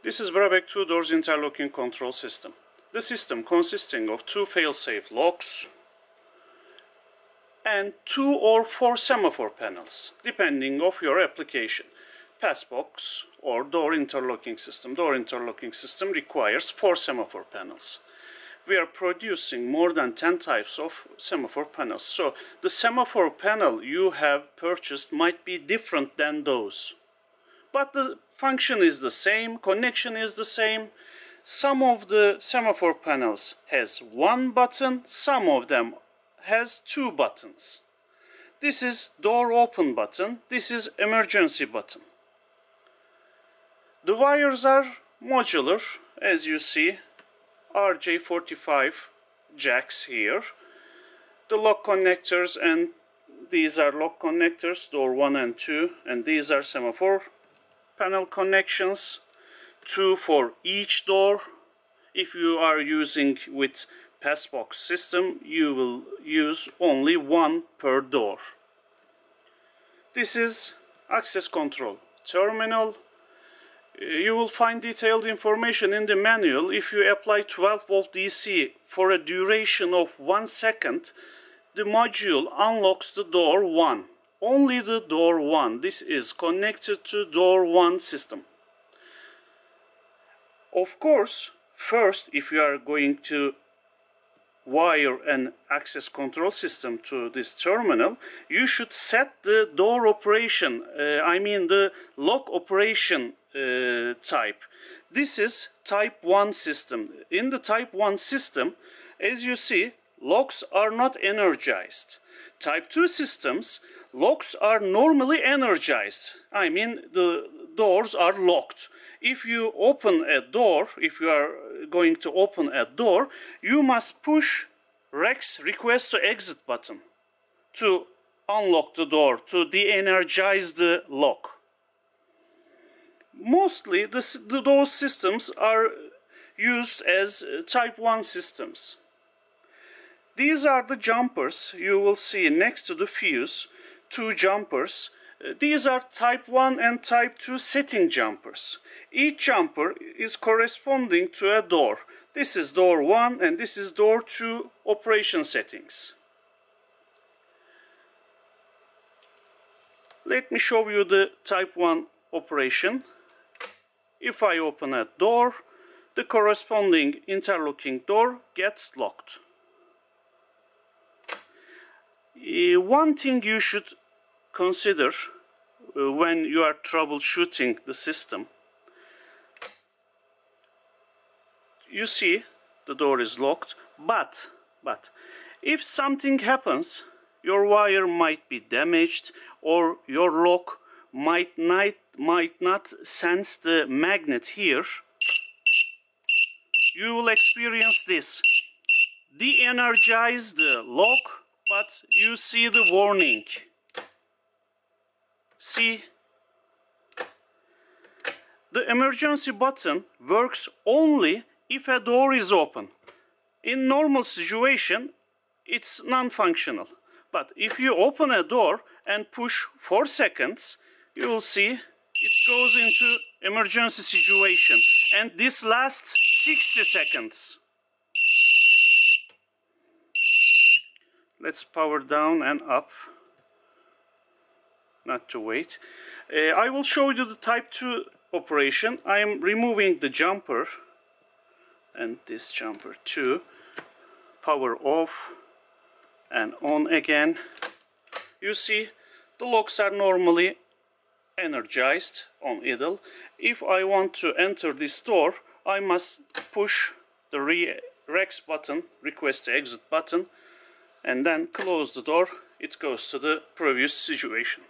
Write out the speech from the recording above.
This is Brabeck 2 doors interlocking control system. The system consisting of 2 fail-safe locks and 2 or 4 semaphore panels, depending of your application. Passbox or door interlocking system. Door interlocking system requires 4 semaphore panels. We are producing more than 10 types of semaphore panels. So the semaphore panel you have purchased might be different than those. But the function is the same, connection is the same. Some of the semaphore panels has 1 button, some of them has 2 buttons. This is door open button, this is emergency button. The wires are modular, as you see, RJ45 jacks here. The lock connectors, and these are lock connectors, door 1 and 2, and these are semaphore panel connections, 2 for each door. If you are using with passbox system, you will use only 1 per door. This is access control terminal. You will find detailed information in the manual. If you apply 12 volt DC for a duration of 1 second, the module unlocks the door 1. Only the door 1. This is connected to door 1 system. Of course, first, if you are going to wire an access control system to this terminal, you should set the door operation, the lock operation type. This is type 1 system. In the type 1 system, as you see, locks are not energized. Type 2 systems, locks are normally energized. The doors are locked. If you open a door, if you are going to open a door, you must push REX request to exit button to unlock the door, to de-energize the lock. Mostly those systems are used as type 1 systems. These are the jumpers you will see next to the fuse, 2 jumpers. These are type 1 and type 2 setting jumpers. Each jumper is corresponding to a door. This is door 1 and this is door 2 operation settings. Let me show you the type 1 operation. If I open a door, the corresponding interlocking door gets locked. One thing you should consider when you are troubleshooting the system, you see the door is locked, but if something happens, your wire might be damaged or your lock might not sense the magnet here. You will experience this. De-energize the lock, but you see the warning. See? The emergency button works only if a door is open. In normal situation, it's non-functional. But if you open a door and push 4 seconds, you will see it goes into emergency situation. And this lasts 60 seconds. Let's power down and up, not to wait. I will show you the type 2 operation. I am removing the jumper and this jumper too. Power off and on again. You see the locks are normally energized on idle. If I want to enter this door, I must push the REX button, request to exit button, and then close the door. It goes to the previous situation.